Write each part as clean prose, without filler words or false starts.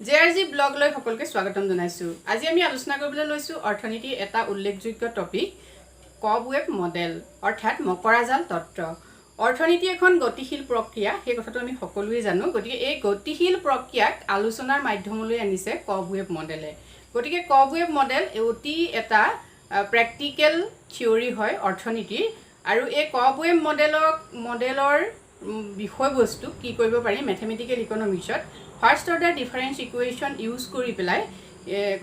জেআৰজি blog লৈ সকলোকে স্বাগতম জনাইছো। আজি আমি আলোচনা কৰিবলৈ লৈছো অৰ্থনীতি এটা উল্লেখযোগ্য টপিক কবৱেব মডেল অৰ্থাৎ মকৰাজাল তত্ত্ব। অৰ্থনীতি এখন গতিশীল প্ৰক্ৰিয়া, সেই কথাটো আমি সকলোৱে জানো। গতিকে এই গতিশীল প্ৰক্ৰিয়াক আলোচনাৰ মাধ্যমলৈ আনিছে কবৱেব মডেলে। গতিকে কবৱেব মডেল অতি এটা প্ৰেক্টিকেল থিয়ৰি হয় অৰ্থনীতিৰ, আৰু এই কবৱেব মডেলৰ বিষয়বস্তু কি কৰিব পাৰি মেথমেটিকেল ইকনমিক্সত first order difference equation use কৰি পেলাই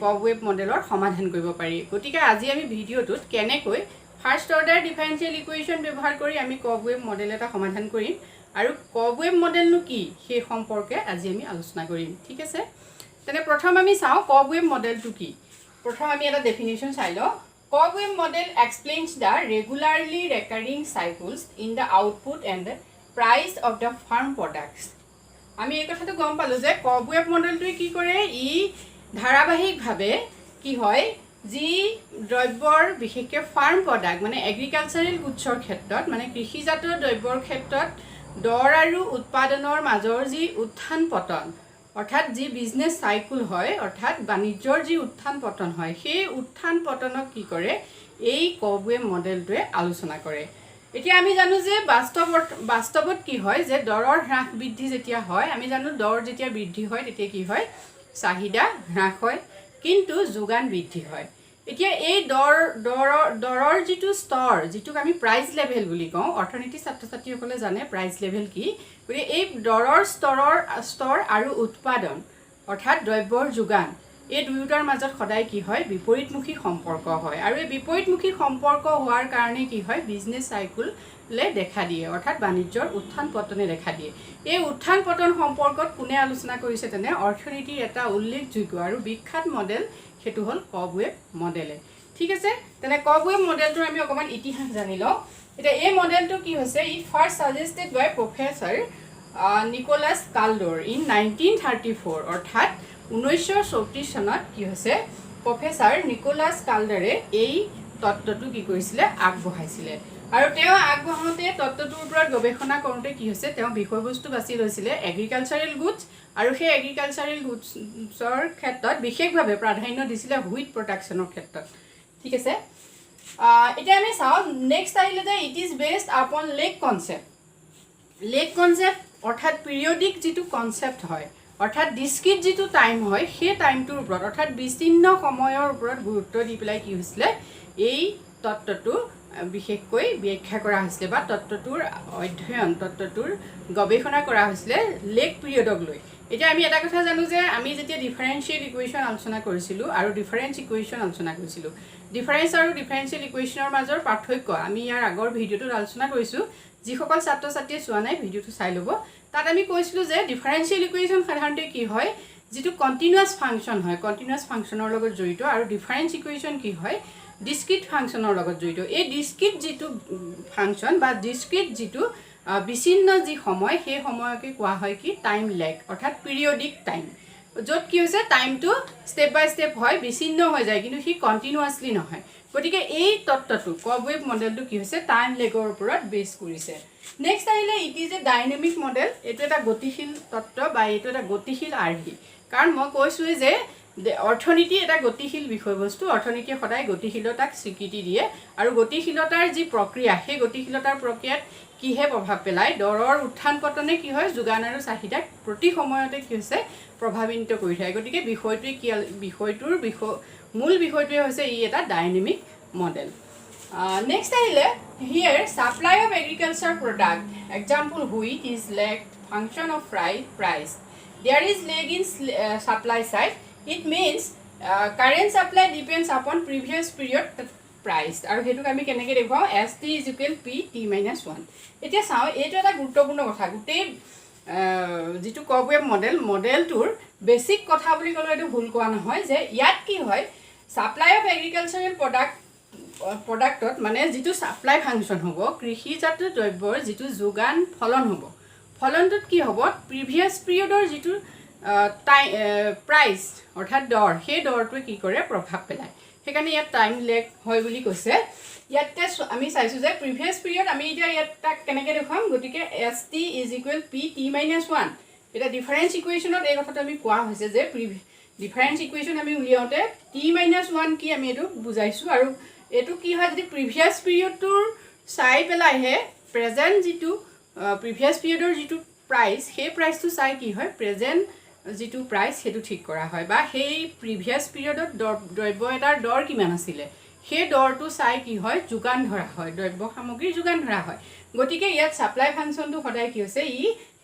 কবৱেব মডেলৰ সমাধান কৰিব পাৰি। গতিকে আজি আমি ভিডিঅ'টোত কেনেকৈ ফাৰ্ষ্ট অৰ্ডাৰ ডিফাৰেন্সিয়েল ইকুৱেশ্যন ব্যৱহাৰ কৰি আমি কবৱেব মডেল এটা সমাধান কৰিম আৰু কবৱেব মডেলনো কি সেই সম্পৰ্কে আজি আমি আলোচনা কৰিম। ঠিক আছে, তেনে প্ৰথম আমি চাওঁ কবৱেব মডেলটো কি। প্ৰথম আমি এটা ডেফিনেশ্যন চাই লওঁ। Cobweb model explains the regularly recurring cycles in the output and price of the farm products. আমি এই কথাটো গম পালোঁ যে কবৱেব মডেলটোৱে কি কৰে, ই ধাৰাবাহিকভাৱে কি হয়, যি দ্ৰব্যৰ বিশেষকৈ ফাৰ্ম প্ৰডাক্ট মানে এগ্ৰিকালচাৰেল গুডছৰ ক্ষেত্ৰত মানে কৃষিজাত দ্ৰব্যৰ ক্ষেত্ৰত দৰ আৰু উৎপাদনৰ মাজৰ যি উত্থান পতন অৰ্থাৎ যি বিজনেছ চাইকেল হয়, অৰ্থাৎ বাণিজ্যৰ যি উত্থান পতন হয়, সেই উত্থান পতনক কি কৰে এই কবৱেব মডেলটোৱে আলোচনা কৰে। এতিয়া আমি জানো যে বাস্তৱত কি হয় যে দৰৰ হ্ৰাস বৃদ্ধি যেতিয়া হয়, আমি জানো দৰ যেতিয়া বৃদ্ধি হয় তেতিয়া কি হয়, চাহিদা হ্ৰাস হয় কিন্তু যোগান বৃদ্ধি হয়। এতিয়া এই দৰৰ যিটো স্তৰ, যিটোক আমি প্ৰাইচ লেভেল বুলি কওঁ, অৰ্থনীতি ছাত্ৰ ছাত্ৰীসকলে জানে প্ৰাইচ লেভেল কি। গতিকে এই দৰৰ স্তৰ আৰু উৎপাদন অৰ্থাৎ দ্ৰব্যৰ যোগান, এই দুয়োটাৰ মাজত সদায় কি হয়, বিপৰীতমুখী সম্পৰ্ক হয়। আৰু এই বিপৰীতমুখী সম্পৰ্ক হোৱাৰ কাৰণে কি হয়, বিজনেছ চাইকেলে দেখা দিয়ে, অৰ্থাৎ বাণিজ্যৰ উত্থান পতনে দেখা দিয়ে। এই উত্থান পতন সম্পৰ্কত কোনে আলোচনা কৰিছে, তেনে অৰ্থনীতিৰ এটা উল্লেখযোগ্য আৰু বিখ্যাত মডেল, সেইটো হ'ল কবৱেব মডেলে। ঠিক আছে, তেনে কবৱেব মডেলটোৰ আমি অকণমান ইতিহাস জানি লওঁ। এতিয়া এই মডেলটো কি হৈছে, it first suggested by professor Nicholas Kaldor in 1934, অৰ্থাৎ 1934 চনত কি হৈছে, প্ৰফেচাৰ নিকোলাছ কালডাৰে এই তত্ত্বটো কি কৰিছিলে, আগবঢ়াইছিলে। আৰু তেওঁ আগবঢ়াওঁতে তত্ত্বটোৰ ওপৰত গৱেষণা কৰোঁতে কি হৈছে, তেওঁ বিষয়বস্তু বাছি লৈছিলে এগ্ৰিকালচাৰেল গুডছ, আৰু সেই এগ্ৰিকালচাৰেল গুডছৰ ক্ষেত্ৰত বিশেষভাৱে প্ৰাধান্য দিছিলে হুইট প্ৰডাকশ্যনৰ ক্ষেত্ৰত। ঠিক আছে, এতিয়া আমি চাওঁ নেক্সট আহিলে যে ইট ইজ বেছড আপন লেগ কনচেপ্ট। লেগ কনচেপ্ট অৰ্থাৎ পিৰিয়ডিক যিটো কনচেপ্ট হয়, অৰ্থাৎ ডিস্ক্ৰিট যিটো টাইম হয়, সেই টাইমটোৰ ওপৰত অৰ্থাৎ বিচ্ছিন্ন সময়ৰ ওপৰত গুৰুত্ব দি পেলাই কি হৈছিলে, এই তত্ত্বটো বিশেষকৈ ব্যাখ্যা কৰা হৈছিলে বা তত্ত্বটোৰ অধ্যয়ন, তত্ত্বটোৰ গৱেষণা কৰা হৈছিলে লেগ পিৰিয়ডক লৈ। এতিয়া আমি এটা কথা জানো যে আমি যেতিয়া ডিফাৰেন্সিয়েল ইকুৱেশ্যন আলোচনা কৰিছিলোঁ আৰু ডিফাৰেন্স ইকুৱেশ্যন আলোচনা কৰিছিলোঁ, ডিফাৰেন্স আৰু ডিফাৰেন্সিয়েল ইকুৱেশ্যনৰ মাজৰ পাৰ্থক্য আমি ইয়াৰ আগৰ ভিডিঅ'টোত আলোচনা কৰিছোঁ। যিসকল ছাত্ৰ ছাত্ৰীয়ে চোৱা নাই ভিডিঅ'টো চাই ল'ব। তাত আমি কৈছিলোঁ যে ডিফাৰেন্সিয়েল ইকুৱেশ্যন সাধাৰণতে কি হয়, যিটো কণ্টিনিউৱাছ ফাংচন হয়, কণ্টিনিউৱাছ ফাংচনৰ লগত জড়িত, আৰু ডিফাৰেন্স ইকুৱেশ্যন কি হয়, ডিস্ক্ৰিট ফাংচনৰ লগত জড়িত। এই ডিস্ক্ৰিট যিটো ফাংচন বা ডিস্ক্ৰিট যিটো বিচ্ছিন্ন যি সময়, সেই সময়কে কোৱা হয় কি, টাইম লেগ অৰ্থাৎ পিৰিয়ডিক টাইম, য'ত কি হৈছে টাইমটো ষ্টেপ বাই ষ্টেপ হয়, বিচ্ছিন্ন হৈ যায় কিন্তু সি কণ্টিনিউৱাছলি নহয়। গতিকে এই তত্ত্বটো কবৱেব মডেলটো কি হৈছে, টাইম লেগৰ ওপৰত বেছ কৰিছে। নেক্সট আহিলে it is a dynamic model. এইটো এটা গতিশীল তত্ত্ব বা এইটো এটা গতিশীল আৰ্হি, কাৰণ মই কৈছোঁৱেই যে অৰ্থনীতি এটা গতিশীল বিষয়বস্তু। অৰ্থনীতিয়ে সদায় গতিশীলতাক স্বীকৃতি দিয়ে, আৰু গতিশীলতাৰ যি প্ৰক্ৰিয়া, সেই গতিশীলতাৰ প্ৰক্ৰিয়াত কিহে প্ৰভাৱ পেলায়, দৰৰ উত্থান পতনে কি হয়, যোগান আৰু চাহিদাক প্ৰতি সময়তে কি হৈছে প্ৰভাৱান্বিত কৰি থাকে। গতিকে মূল বিষয়টোৱে হৈছে ই এটা ডাইনামিক মডেল। নেক্সট আহিলে here supply of agriculture product, example wheat is lag function of price, there is lag in supply side, it means current supply depends upon previous period price. আৰু সেইটোক আমি কেনেকৈ দেখুৱাওঁ, ST = P(T)-1। এতিয়া চাওঁ, এইটো এটা গুৰুত্বপূৰ্ণ কথা। গোটেই যিটো কবৱেব মডেলটোৰ বেছিক কথা বুলি ক'লে এইটো ভুল কোৱা নহয়, যে ইয়াত কি হয়, ছাপ্লাই অফ এগ্ৰিকালচাৰেল প্ৰডাক্টত মানে যিটো ছাপ্লাই ফাংচন হ'ব, কৃষিজাত দ্ৰব্যৰ যিটো যোগান ফলন হ'ব, ফলনটোত কি হ'ব, প্ৰিভিয়াছ পিৰিয়ডৰ যিটো প্ৰাইচ অৰ্থাৎ দৰ, সেই দৰটোৱে কি কৰে, প্ৰভাৱ পেলায়। সেইকাৰণে ইয়াত টাইম লেগ হয় বুলি কৈছে। ইয়াতে আমি চাইছোঁ যে প্ৰিভিয়াছ পিৰিয়ড, আমি এতিয়া ইয়াত তাক কেনেকৈ দেখুৱাম, গতিকে ST = P(T)-1, এটা ডিফাৰেন্স ইকুৱেশ্যনত এই কথাটো আমি কোৱা হৈছে যে ডিফাৰেন্স ইকুৱেশ্যন আমি উলিয়াওঁতে t-1 কি আমি এইটো বুজাইছোঁ আৰু এইটো কি হয় যদি প্ৰিভিয়াছ পিৰিয়ডটোৰ চাই পেলাইহে প্ৰেজেণ্ট যিটো প্ৰিভিয়াছ পিৰিয়ডৰ যিটো প্ৰাইচ সেই প্ৰাইচটো চাই কি হয় প্ৰেজেণ্ট যিটো প্ৰাইচ সেইটো ঠিক কৰা হয় বা সেই প্ৰিভিয়াছ পিৰিয়ডত দ্ৰব্য এটাৰ দৰ কিমান আছিলে সেই দৰটো চাই কি হয় যোগান ধৰা হয় দ্ৰব্য সামগ্ৰীৰ যোগান ধৰা হয় গতিকে ইয়াত ছাপ্লাই ফাংচনটো সদায় কি হৈছে ই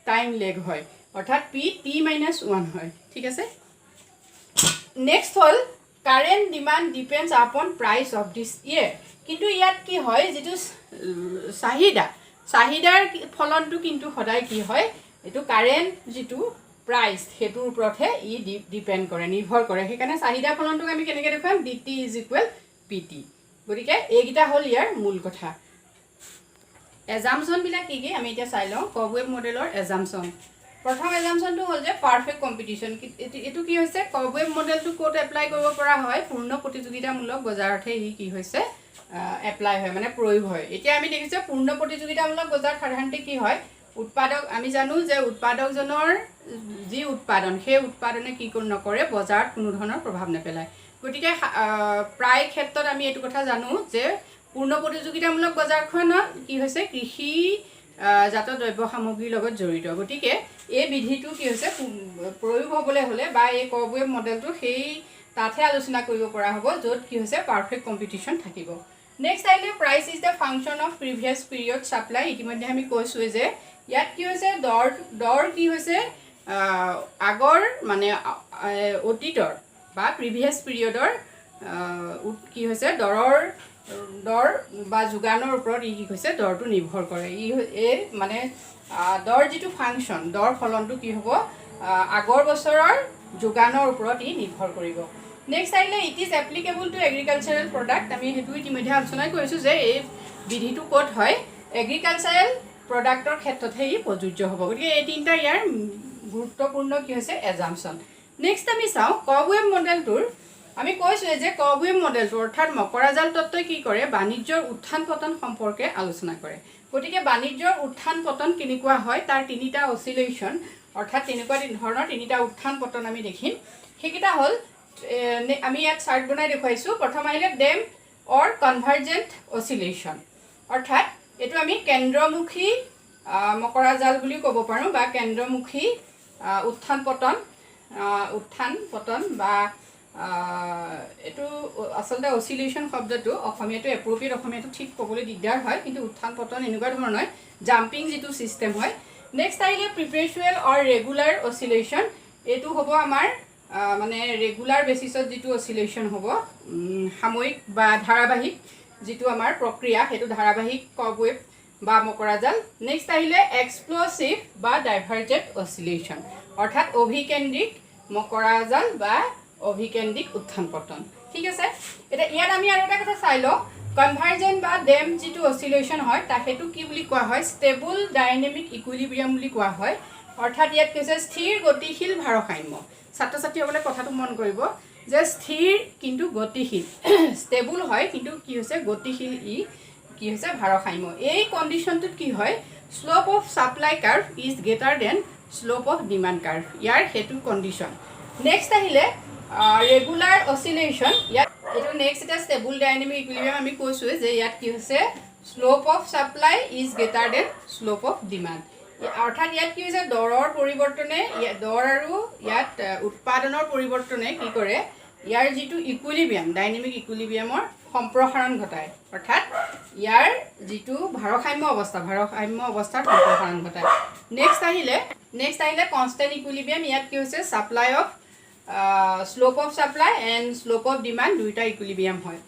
টাইম লেগ হয় অৰ্থাৎ t-1 হয় ঠিক আছে নেক্সট হ'ল কাৰেণ্ট ডিমাণ্ড ডিপেণ্ডছ আপন প্ৰাইচ অফ দিছ ইয়েৰ কিন্তু ইয়াত কি হয় যিটো চাহিদাৰ ফলনটো কিন্তু সদায় কি হয় এইটো কাৰেণ্ট যিটো প্ৰাইচ সেইটোৰ ওপৰতহে ই ডিপেণ্ড কৰে নিৰ্ভৰ কৰে সেইকাৰণে চাহিদাৰ ফলনটোক আমি কেনেকৈ দেখুৱাম dt = pt গতিকে এইকেইটা হ'ল ইয়াৰ মূল কথা এজাম্পশ্যনবিলাক কি কি আমি এতিয়া চাই লওঁ কবৱেব মডেলৰ এজাম্পশ্যন প্ৰথম এজাম্পশ্যনটো হ'ল যে পাৰফেক্ট কম্পিটিশ্যন এইটো কি হৈছে কবৱেব মডেলটো ক'ত এপ্লাই কৰিব পৰা হয় পূৰ্ণ প্ৰতিযোগিতামূলক বজাৰতহে ই কি হৈছে এপ্লাই হয় মানে প্ৰয়োগ হয় এতিয়া আমি দেখিছোঁ পূৰ্ণ প্ৰতিযোগিতামূলক বজাৰত সাধাৰণতে কি হয় উৎপাদক আমি জানো যে উৎপাদকজনৰ যি উৎপাদন সেই উৎপাদনে কি নকৰে বজাৰত কোনো ধৰণৰ প্ৰভাৱ নেপেলায় গতিকে প্ৰায় ক্ষেত্ৰত আমি এইটো কথা জানো যে পূৰ্ণ প্ৰতিযোগিতামূলক বজাৰখনত কি হৈছে কৃষি জাত দ্ৰব্য সামগ্ৰীৰ লগত জড়িত গতিকে এই বিধিটো কি হৈছে প্ৰয়োগ হ'বলৈ হ'লে বা এই কবৱেব মডেলটো সেই তাতহে আলোচনা কৰিব পৰা হ'ব য'ত কি হৈছে পাৰফেক্ট কম্পিটিশ্যন থাকিব নেক্সট আহিলে price is the function of previous period supply ইতিমধ্যে আমি কৈছোঁৱে যে ইয়াত কি হৈছে দৰ কি হৈছে আগৰ মানে অতীতৰ বা প্ৰিভিয়াছ পিৰিয়ডৰ কি হৈছে দৰ বা যোগানৰ ওপৰত ই কি হৈছে দৰটো নিৰ্ভৰ কৰে এই মানে দৰ যিটো ফাংচন দৰ ফলনটো কি হ'ব আগৰ বছৰৰ যোগানৰ ওপৰত ই নিৰ্ভৰ কৰিব নেক্সট আহিলে it is applicable to agricultural product আমি সেইটো ইতিমধ্যে আলোচনা কৰিছোঁ যে এই বিধিটো ক'ত হয় এগ্ৰিকালচাৰেল প্ৰডাক্টৰ ক্ষেত্ৰতহে ই প্ৰযোজ্য হ'ব গতিকে এই তিনিটা ইয়াৰ গুৰুত্বপূৰ্ণ কি হৈছে এজাম্পশ্যন নেক্সট আমি চাওঁ কবৱেব মডেলটোৰ আমি কৈছোঁৱে যে কবৱেব মডেলটো অৰ্থাৎ মকৰাজাল তত্ত্বই কি কৰে বাণিজ্যৰ উত্থান পতন সম্পৰ্কে আলোচনা কৰে গতিকে বাণিজ্যৰ উত্থান পতন কেনেকুৱা হয় তাৰ তিনিটা অচিলেশ্যন অৰ্থাৎ তেনেকুৱা ধৰণৰ তিনিটা উত্থান পতন আমি দেখিম সেইকেইটা হ'ল আমি ইয়াত চাৰ্ট বনাই দেখুৱাইছোঁ প্ৰথম আহিলে ডেম্প অৰ কনভাৰ্জেণ্ট অচিলেশ্যন অৰ্থাৎ এইটো আমি কেন্দ্ৰমুখী মকৰাজাল বুলিও ক'ব পাৰোঁ বা কেন্দ্ৰমুখী উত্থান পতন বা এইটো আচলতে অচিলেশ্যন শব্দটো অসমীয়াটো এপ্ৰপ্ৰিয়েট অসমীয়াটো ঠিক ক'বলৈ দিগদাৰ হয় কিন্তু উত্থান পতন এনেকুৱা ধৰণৰ জাম্পিং যিটো ছিষ্টেম হয় নেক্সট আহিলে প্ৰিপেচুৱেল অৰ ৰেগুলাৰ অচিলেশ্যন এইটো হ'ব আমাৰ মানে ৰেগুলাৰ বেচিছত যিটো অচিলেশ্যন হ'ব সাময়িক বা ধাৰাবাহিক যিটো আমাৰ প্ৰক্ৰিয়া সেইটো ধাৰাবাহিক কবৱেব বা মকৰাজাল নেক্সট আহিলে এক্সপ্ল'চিভ বা ডাইভাৰ্জেণ্ট অচিলেশ্যন অৰ্থাৎ অভিকেন্দ্ৰিক মকৰাজাল বা অভিকেন্দ্ৰিক উত্থান পতন ঠিক আছে এতিয়া ইয়াত আমি আৰু এটা কথা চাই লওঁ কনভাৰ্জেণ্ট বা ডেম্প যিটো অচিলেশ্যন হয় তাক সেইটো কি বুলি কোৱা হয় ষ্টেবল ডাইনেমিক ইকুইলিব্ৰিয়াম বুলি কোৱা হয় অৰ্থাৎ ইয়াত কি হৈছে স্থিৰ গতিশীল ভাৰসাম্য ছাত্ৰ ছাত্ৰীসকলে কথাটো মন কৰিব যে স্থিৰ কিন্তু গতিশীল ষ্টেবল হয় কিন্তু কি হৈছে গতিশীল ই কি হৈছে ভাৰসাম্য এই কণ্ডিশ্যনটোত কি হয় slope of supply curve is greater than slope of demand curve ইয়াৰ সেইটো কণ্ডিশ্যন নেক্সট আহিলে ৰেগুলাৰ অচিলেশ্যন ইয়াত এইটো নেক্সট এটা ষ্টেবল ডাইনেমিক ইকুইলিব্ৰিয়াম আমি কৈছোঁৱে যে ইয়াত কি হৈছে slope of supply is greater than slope of demand অৰ্থাৎ ইয়াত কি হৈছে দৰৰ পৰিৱৰ্তনে দৰ আৰু ইয়াত উৎপাদনৰ পৰিৱৰ্তনে কি কৰে ইয়াৰ যিটো ইকুইলিব্ৰিয়াম ডাইনেমিক ইকুইলিব্ৰিয়ামৰ সম্প্ৰসাৰণ ঘটায় অৰ্থাৎ ইয়াৰ যিটো ভাৰসাম্য অৱস্থাৰ সম্প্ৰসাৰণ ঘটায় নেক্সট আহিলে কনষ্টেণ্ট ইকুইলিব্ৰিয়াম ইয়াত কি হৈছে supply of slope of supply and slope of demand দুয়োটা ইকুইলিব্ৰিয়াম হয়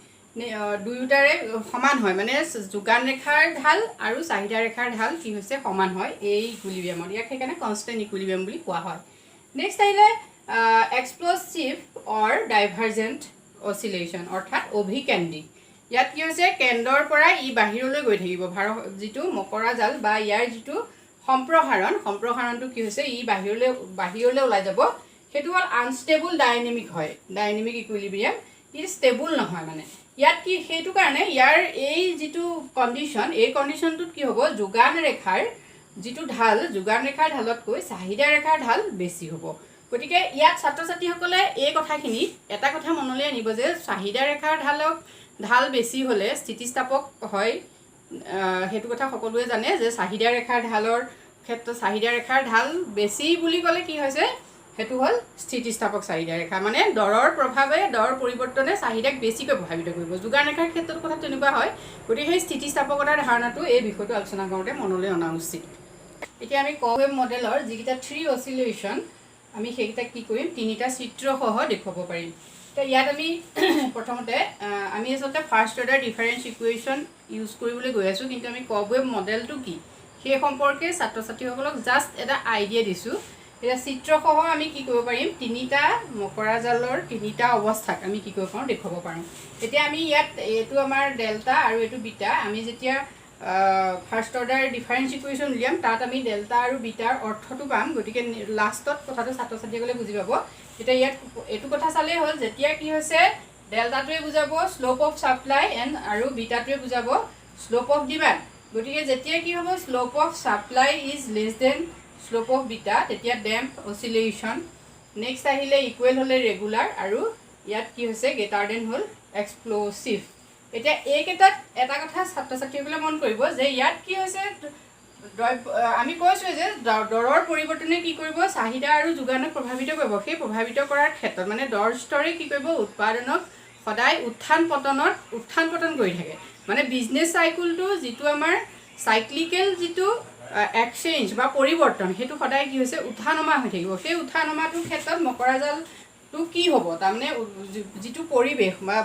দুয়োটাৰে সমান হয় মানে যোগান ৰেখাৰ ঢাল আৰু চাহিদা ৰেখাৰ ঢাল কি হৈছে সমান হয় এই ইকুইলিব্ৰিয়ামত ইয়াক সেইকাৰণে কনষ্টেণ্ট ইকুইলিব্ৰিয়াম বুলি কোৱা হয় নেক্সট আহিলে এক্সপ্ল'চিভ অৰ ডাইভাৰ্জেণ্ট অচিলেশ্যন অৰ্থাৎ অভিকেন্দ্ৰিক ইয়াত কি হৈছে কেন্দ্ৰৰ পৰা ই বাহিৰলৈ গৈ থাকিব যিটো মকৰাজাল বা ইয়াৰ যিটো সম্প্ৰসাৰণটো কি হৈছে ই বাহিৰলৈ ওলাই যাব সেইটো হ'ল আনষ্টেবল ডাইনেমিক হয় ডাইনেমিক ইকুইলিব্ৰিয়াম ই ষ্টেবল নহয় মানে ইয়াত কি সেইটো কাৰণে ইয়াৰ এই যিটো কণ্ডিশ্যন এই কণ্ডিশ্যনটোত কি হ'ব যোগান ৰেখাৰ যিটো ঢাল যোগান ৰেখাৰ ঢালতকৈ চাহিদা ৰেখাৰ ঢাল বেছি হ'ব গতিকে ইয়াত ছাত্ৰ ছাত্ৰীসকলে এই কথাখিনি এটা কথা মনলৈ আনিব যে চাহিদা ৰেখাৰ ঢাল বেছি হ'লে স্থিতিস্থাপক হয় সেইটো কথা সকলোৱে জানে যে চাহিদা ৰেখাৰ ঢালৰ ক্ষেত্ৰত চাহিদা ৰেখাৰ ঢাল বেছি বুলি ক'লে কি হৈছে সেইটো হ'ল স্থিতিস্থাপক চাহিদা ৰেখা মানে দৰৰ প্ৰভাৱে দৰ পৰিৱৰ্তনে চাহিদাক বেছিকৈ প্ৰভাৱিত কৰিব যোগান ৰেখাৰ ক্ষেত্ৰত কথা তেনেকুৱা হয় গতিকে সেই স্থিতিস্থাপকতাৰ ধাৰণাটো এই বিষয়টো আলোচনা কৰোঁতে মনলৈ অনা উচিত এতিয়া আমি কৱেভ মডেলৰ যিকেইটা 3 অচিলেশ্যন আমি সেইকেইটা কি কৰিম তিনিটা চিত্ৰসহ দেখুৱাব পাৰিম তো ইয়াত আমি প্ৰথমতে আমি আচলতে first order difference equation use কৰিবলৈ গৈ আছোঁ কিন্তু আমি কৱেভ মডেলটো কি সেই সম্পৰ্কে ছাত্ৰ ছাত্ৰীসকলক জাষ্ট এটা আইডিয়া দিছোঁ এতিয়া চিত্ৰসহ আমি কি কৰিব পাৰিম তিনিটা মকৰা জালৰ তিনিটা অৱস্থাক আমি কি কৰিব পাৰোঁ দেখুৱাব পাৰোঁ এতিয়া আমি ইয়াত এইটো আমাৰ ডেল্টা আৰু এইটো বিটা আমি যেতিয়া ফাৰ্ষ্ট অৰ্ডাৰ ডিফাৰেন্স ইকুৱেশ্যন উলিয়াম তাত আমি ডেল্টা আৰু বিটাৰ অৰ্থটো পাম গতিকে লাষ্টত কথাটো ছাত্ৰ ছাত্ৰীসকলে বুজি পাব এতিয়া ইয়াত এইটো কথা চালেই হ'ল যেতিয়া কি হৈছে ডেল্টাটোৱে বুজাব শ্লোপ অফ ছাপ্লাই এণ্ড আৰু বিটাটোৱে বুজাব শ্লোপ অফ ডিমাণ্ড গতিকে যেতিয়া কি হ'ব slope of supply is less then slope of beta তেতিয়া ডেম্প অচিলেশ্যন নেক্সট আহিলে ইকুৱেল হ'লে ৰেগুলাৰ আৰু ইয়াত কি হৈছে গ্ৰেটাৰ দেন হ'ল এক্সপ্ল'চিভ এতিয়া এইকেইটাত এটা কথা ছাত্ৰ ছাত্ৰীসকলে মন কৰিব যে ইয়াত কি হৈছে আমি কৈছোঁ যে দৰৰ পৰিৱৰ্তনে কি কৰিব চাহিদা আৰু যোগানক প্ৰভাৱিত কৰিব সেই প্ৰভাৱিত কৰাৰ ক্ষেত্ৰত মানে দৰ স্তৰে কি কৰিব উৎপাদনক সদায় উত্থান পতন কৰি থাকে মানে বিজনেছ চাইকেলটো যিটো আমাৰ চাইক্লিকেল যিটো এক্সচেঞ্জ বা পৰিৱৰ্তন সেইটো সদায় কি হৈছে উঠা নমা হৈ থাকিব সেই উঠা নমাটোৰ ক্ষেত্ৰত মকৰা জালটো কি হ'ব তাৰমানে যিটো পৰিৱেশ বা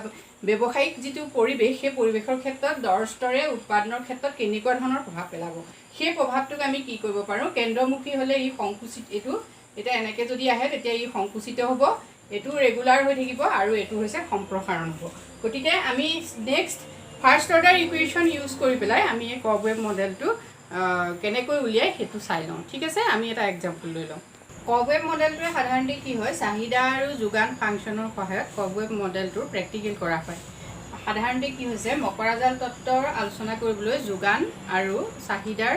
ব্যৱসায়িক যিটো পৰিৱেশ সেই পৰিৱেশৰ ক্ষেত্ৰত দৰ স্তৰে উৎপাদনৰ ক্ষেত্ৰত কেনেকুৱা ধৰণৰ প্ৰভাৱ পেলাব সেই প্ৰভাৱটোক আমি কি কৰিব পাৰোঁ কেন্দ্ৰমুখী হ'লে ই সংকুচিত এইটো এতিয়া এনেকৈ যদি আহে তেতিয়া ই সংকুচিত হ'ব এইটো ৰেগুলাৰ হৈ থাকিব আৰু এইটো হৈছে সম্প্ৰসাৰণ হ'ব গতিকে আমি next first order equation use কৰি পেলাই আমি এই কৱেভ মডেলটো কেনেকৈ উলিয়াই সেইটো চাই লওঁ ঠিক আছে আমি এটা এক্সাম্পল লৈ লওঁ কৱেভ মডেলটোৱে সাধাৰণতে কি হয় চাহিদা আৰু যোগান ফাংচনৰ সহায়ত কৱেভ মডেলটো প্ৰেক্টিকেল কৰা হয় সাধাৰণতে কি হৈছে মকৰা জাল তত্ত্বৰ আলোচনা কৰিবলৈ যোগান আৰু চাহিদাৰ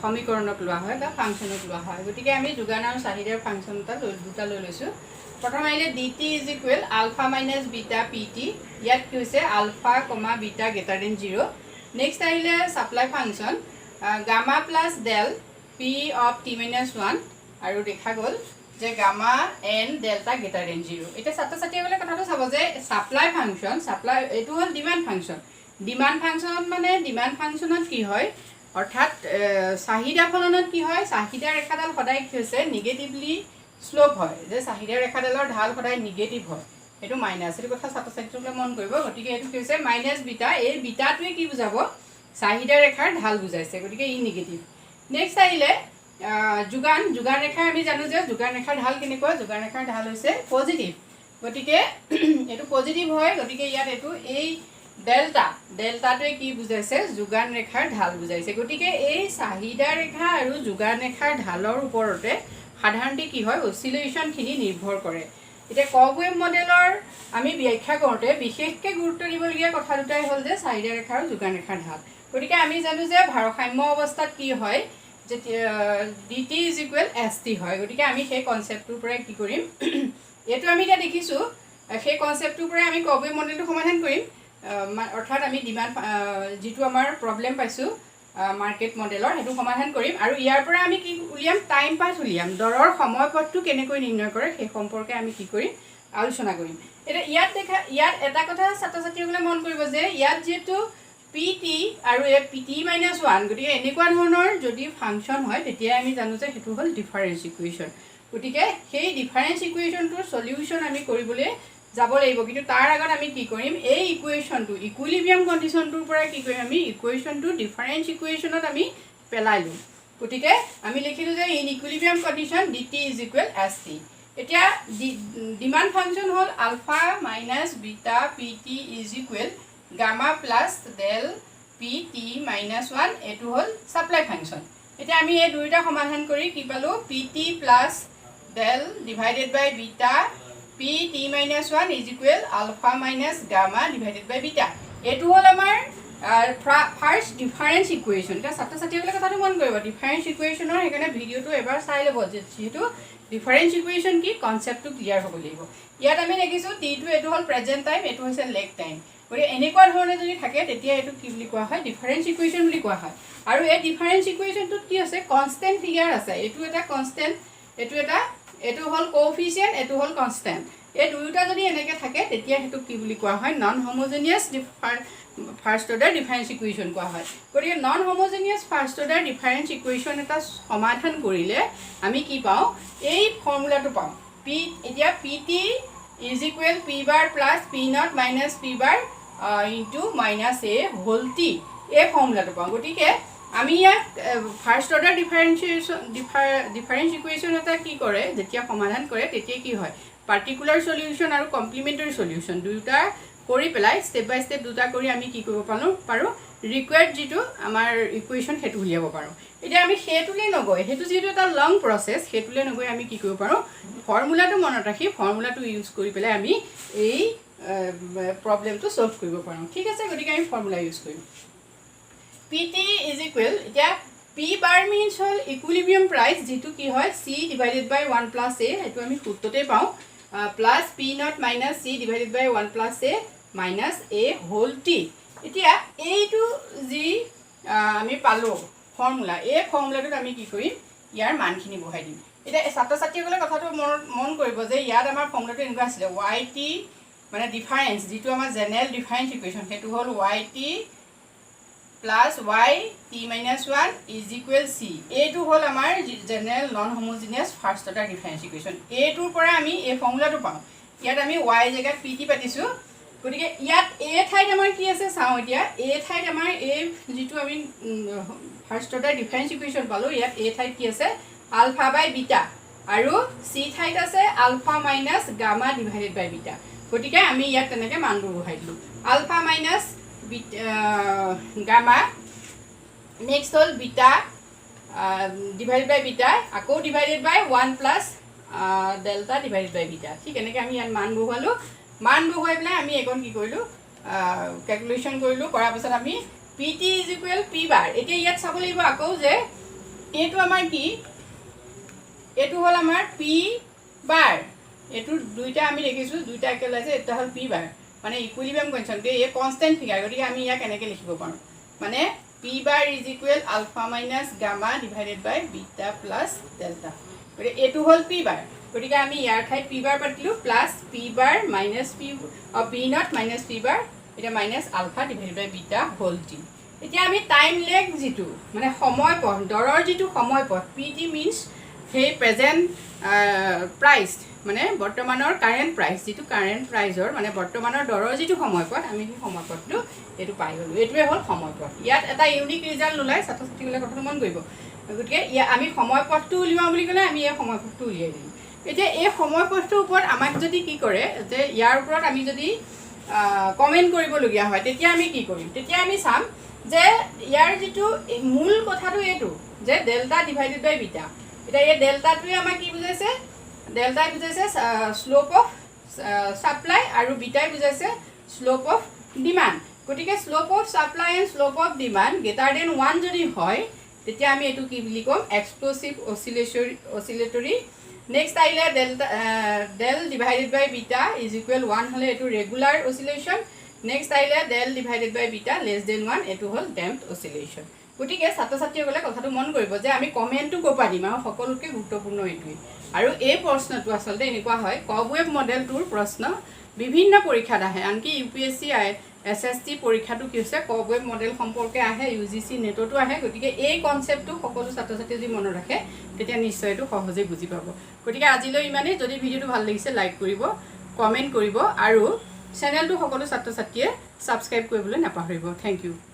সমীকৰণক লোৱা হয় বা ফাংচনক লোৱা হয় গতিকে আমি যোগান আৰু চাহিদাৰ ফাংচন দুটা লৈ লৈছোঁ প্ৰথম আহিলে DT is equal alpha minus beta PT ইয়াত কি হৈছে alpha comma beta greater than 0 next আহিলে supply function gamma plus del P of T minus 1 আৰু দেখা গ'ল যে gamma and delta greater than 0 এতিয়া ছাত্ৰ ছাত্ৰীসকলে কথাটো চাব যে ছাপ্লাই ফাংচন এইটো হ'ল ডিমাণ্ড ফাংচনত মানে ডিমাণ্ড ফাংচনত কি হয় অৰ্থাৎ চাহিদা ফলনত কি হয় চাহিদা ৰেখাডাল সদায় কি হৈছে নিগেটিভলি শ্লোপ হয় যে চাহিদা ৰেখাডালৰ ঢাল সদায় নিগেটিভ হয় এইটো মাইনাছ এইটো কথা ছাত্ৰ ছাত্ৰীসকলে মন কৰিব গতিকে এইটো কি হৈছে মাইনাছ বিটা এই বিটাটোৱে কি বুজাব চাহিদা ৰেখাৰ ঢাল বুজাইছে গতিকে ই নিগেটিভ নেক্সট আহিলে যোগান ৰেখা আমি জানো যে যোগান ৰেখাৰ ঢাল কেনেকুৱা যোগান ৰেখাৰ ঢাল হৈছে পজিটিভ গতিকে এইটো পজিটিভ হয় গতিকে ইয়াত এইটো এই ডেল্টাটোৱে কি বুজাইছে যোগান ৰেখাৰ ঢাল বুজাইছে গতিকে এই চাহিদা ৰেখা আৰু যোগান ৰেখাৰ ঢালৰ ওপৰতে সাধাৰণতে কি হয় অচিলেশ্যনখিনি নিৰ্ভৰ কৰে এতিয়া কৱেভ মডেলৰ আমি ব্যাখ্যা কৰোঁতে বিশেষকৈ গুৰুত্ব দিবলগীয়া কথা দুটাই হ'ল যে চাহিদা ৰেখা আৰু যোগান ৰেখাৰ ঢাল গতিকে আমি জানো যে ভাৰসাম্য অৱস্থাত কি হয় যেতিয়া DT ইজ ইকুৱেল ST হয় গতিকে আমি সেই কনচেপ্টটোৰ পৰাই কি কৰিম এইটো আমি এতিয়া দেখিছোঁ সেই কনচেপ্টটোৰ পৰাই আমি কৱেভ মডেলটো সমাধান কৰিম অৰ্থাৎ আমি ডিমাণ্ড যিটো আমাৰ প্ৰব্লেম পাইছোঁ মাৰ্কেট মডেলৰ সেইটো সমাধান কৰিম আৰু ইয়াৰ পৰা আমি কি উলিয়াম টাইম পাছ উলিয়াম দৰৰ সময়পথটো কেনেকৈ নিৰ্ণয় কৰে সেই সম্পৰ্কে আমি কি কৰিম আলোচনা কৰিম এতিয়া ইয়াত এটা কথা ছাত্ৰ ছাত্ৰীসকলে মন কৰিব যে ইয়াত যিহেতু PT আৰু PT -1 গতিকে এনেকুৱা ধৰণৰ যদি ফাংচন হয় তেতিয়া আমি জানো যে সেইটো হ'ল ডিফাৰেন্স ইকুৱেশ্যন গতিকে সেই ডিফাৰেন্স ইকুৱেশ্যনটোৰ সলিউশ্যন আমি কৰিবলৈ যাব লাগিব কিন্তু তাৰ আগত আমি কি কৰিম এই ইকুৱেশ্যনটো ইকুইলিব্ৰিয়াম কণ্ডিশ্যনটোৰ পৰা কি কৰিম আমি ইকুৱেশ্যনটো ডিফাৰেন্স ইকুৱেশ্যনত আমি পেলাই লওঁ গতিকে আমি লিখিলোঁ যে in equilibrium condition DT is equal ST এতিয়া ডিমাণ্ড ফাংচন হ'ল alpha minus beta PT is equal gamma plus del PT -1 এইটো হ'ল ছাপ্লাই ফাংচন এতিয়া আমি এই দুয়োটা সমাধান কৰি কি পালোঁ PT plus del divided by beta PT -1 is equal alpha minus gamma divided by beta এইটো হ'ল আমাৰ ফাৰ্ষ্ট ডিফাৰেঞ্চ ইকুৱেশ্যন এতিয়া ছাত্ৰ ছাত্ৰীসকলে কথাটো মন কৰিব ডিফাৰেঞ্চ ইকুৱেশ্যনৰ সেইকাৰণে ভিডিঅ'টো এবাৰ চাই ল'ব যিহেতু ডিফাৰেঞ্চ ইকুৱেশ্যন কি কনচেপ্টটো ক্লিয়াৰ হ'ব লাগিব ইয়াত আমি দেখিছোঁ টিটো এইটো হ'ল প্ৰেজেণ্ট টাইম এইটো হৈছে লেগ টাইম গতিকে এনেকুৱা ধৰণে যদি থাকে তেতিয়া এইটো কি বুলি কোৱা হয় ডিফাৰেঞ্চ ইকুৱেশ্যন বুলি কোৱা হয় আৰু এই ডিফাৰেঞ্চ ইকুৱেশ্যনটোত কি আছে কনষ্টেণ্ট ফিগাৰ আছে এইটো এটা কনষ্টেণ্ট এইটো হ'ল কোএফিচিয়েণ্ট এইটো হ'ল কনষ্টেণ্ট এই দুয়োটা যদি এনেকৈ থাকে তেতিয়া সেইটোক কি বুলি কোৱা হয় non homogeneous first order difference equation কোৱা হয় গতিকে non homogeneous first order difference equation এটা সমাধান কৰিলে আমি কি পাওঁ এই ফৰ্মুলাটো পাওঁ পি এতিয়া P T is equal P bar plus P naught minus P bar into minus A whole T এই ফৰ্মুলাটো পাওঁ গতিকে আমি ইয়াক ফাৰ্ষ্ট অৰ্ডাৰ ডিফাৰেঞ্চ ইকুৱেশ্যন এটা কি কৰে যেতিয়া সমাধান কৰে তেতিয়া কি হয় পাৰ্টিকুলাৰ সলিউশ্যন আৰু কমপ্লিমেণ্টাৰী সলিউশ্যন দুয়োটা কৰি পেলাই ষ্টেপ বাই ষ্টেপ দুটা কৰি আমি কি কৰিব পাৰোঁ ৰিকুৱাৰ্ড যিটো আমাৰ ইকুৱেশ্যন সেইটো উলিয়াব পাৰোঁ এতিয়া আমি সেইটোলৈ নগৈ সেইটো যিহেতু এটা লং প্ৰচেছ সেইটোলৈ নগৈ আমি কি কৰিব পাৰোঁ ফৰ্মুলাটো মনত ৰাখি ফৰ্মুলাটো ইউজ কৰি পেলাই আমি এই প্ৰব্লেমটো ছল্ভ কৰিব পাৰোঁ ঠিক আছে গতিকে আমি ফৰ্মুলা ইউজ কৰিম পি টি ইজ ইকুৱেল এতিয়া পি বাৰ মিনছ হ'ল ইকুইলিব্ৰিয়াম প্ৰাইচ যিটো কি হয় C divided by 1 plus A সেইটো আমি সূত্ৰতে পাওঁ plus P naught minus C divided by 1 plus A minus A whole T এতিয়া এইটো যি আমি পালোঁ ফৰ্মুলা এই ফৰ্মুলাটোত আমি কি কৰিম ইয়াৰ মানখিনি বহাই দিম এতিয়া ছাত্ৰ ছাত্ৰীসকলে কথাটো মন কৰিব যে ইয়াত আমাৰ ফৰ্মুলাটো এনেকুৱা আছিলে ৱাই টি মানে ডিফাৰেঞ্চ যিটো আমাৰ জেনেৰেল ডিফাৰেঞ্চ ইকুৱেশ্যন সেইটো হ'ল Y T plus Y T minus 1 is equal C এইটো হ'ল আমাৰ general non homogeneous first order difference equation এইটোৰ পৰা আমি এই ফৰ্মুলাটো পাওঁ ইয়াত আমি ৱাই জেগাত পি টি পাতিছোঁ গতিকে ইয়াত এ ঠাইত আমাৰ কি আছে চাওঁ এতিয়া এ ঠাইত আমাৰ এই যিটো আমি ফাৰ্ষ্ট অৰ্ডাৰ ডিফাৰেঞ্চ ইকুৱেশ্যন পালোঁ ইয়াত এ ঠাইত কি আছে আলফা বাই বিটা আৰু চি ঠাইত আছে ULFA minus gamma divided by beta গতিকে আমি ইয়াত তেনেকৈ মানবোৰ বহাই দিলোঁ আলফা মাইনাছ গামা নেক্সট হ'ল বিটা ডিভাইডেড বাই বিটা আকৌ divided by 1 plus delta divided by beta ঠিক এনেকৈ আমি ইয়াত মান বহুৱালোঁ মান বহুৱাই পেলাই আমি এইখন কি কৰিলোঁ কেলকুলেশ্যন কৰিলোঁ কৰাৰ পাছত আমি P T is equal P bar এতিয়া ইয়াত চাব লাগিব আকৌ যে এইটো আমাৰ কি এইটো হ'ল আমাৰ পি বাৰ এইটো দুইটা আমি দেখিছোঁ দুইটা একে ওলাইছে এটা হ'ল পি বাৰ মানে ইকুইলিব্ৰিয়াম কণ্ডিশ্যন এই কনষ্টেণ্ট ফিগাৰ গতিকে আমি ইয়াক এনেকৈ লিখিব পাৰোঁ মানে P bar is equal alpha minus gamma divided by beta plus delta গতিকে এইটো হ'ল পি বাৰ গতিকে আমি ইয়াৰ ঠাইত পি বাৰ পাতিলোঁ plus P bar minus P naught minus P bar এতিয়া minus alpha divided by beta whole T এতিয়া আমি টাইম লেগ যিটো মানে সময় পথ দৰৰ যিটো সময় পথ পি টি মিনছ সেই প্ৰেজেণ্ট প্ৰাইচ মানে বৰ্তমানৰ কাৰেণ্ট প্ৰাইচ যিটো কাৰেণ্ট প্ৰাইজৰ মানে বৰ্তমানৰ দৰৰ যিটো সময়পথ আমি সেই সময়পথটো এইটো পাই গ'লোঁ এইটোৱে হ'ল সময়পথ ইয়াত এটা ইউনিক ৰিজাল্ট ওলায় ছাত্ৰ ছাত্ৰীসকলে কথাটো মন কৰিব গতিকে আমি সময়পথটো উলিয়াওঁ বুলি ক'লে আমি এই সময়পথটো উলিয়াই দিম এতিয়া এই সময়পথটোৰ ওপৰত আমাক যদি কি কৰে যে ইয়াৰ ওপৰত আমি যদি কমেণ্ট কৰিবলগীয়া হয় তেতিয়া আমি কি কৰিম তেতিয়া আমি চাম যে ইয়াৰ যিটো মূল কথাটো এইটো যে ডেল্টা ডিভাইডেড বাই বিটা এতিয়া এই ডেল্টাটোৱে আমাক কি বুজাইছে ডেল্টাই বুজাইছে শ্লোপ অফ ছাপ্লাই আৰু বিটাই বুজাইছে শ্লোপ অফ ডিমাণ্ড গতিকে slope of supply and slope of demand greater than 1 যদি হয় তেতিয়া আমি এইটো কি বুলি ক'ম এক্সপ্ল'চিভ অচিলেটৰী নেক্সট আহিলে del divided by beta is equal 1 হ'লে এইটো ৰেগুলাৰ অচিলেশ্যন নেক্সট আহিলে del divided by beta less than 1 এইটো হ'ল ডেম্পড অচিলেশ্যন গতিকে ছাত্ৰ ছাত্ৰীসকলে কথাটো মন কৰিব যে আমি কমেণ্টটো ক'ৰ পৰা দিম আৰু সকলোতকৈ গুৰুত্বপূৰ্ণ এইটোৱেই আৰু এই প্ৰশ্নটো আচলতে এনেকুৱা হয় কবৱেব মডেলটোৰ প্ৰশ্ন বিভিন্ন পৰীক্ষাত আহে আনকি UPSC SST পৰীক্ষাটো কি হৈছে কবৱেব মডেল সম্পৰ্কে আহে UGC নেটতো আহে গতিকে এই কনচেপ্টটো সকলো ছাত্ৰ ছাত্ৰীয়ে যদি মনত ৰাখে তেতিয়া নিশ্চয় এইটো সহজে বুজি পাব গতিকে আজিলৈ ইমানেই যদি ভিডিঅ'টো ভাল লাগিছে লাইক কৰিব কমেণ্ট কৰিব আৰু চেনেলটো সকলো ছাত্ৰ ছাত্ৰীয়ে ছাবস্ক্ৰাইব কৰিবলৈ নাপাহৰিব থেংক ইউ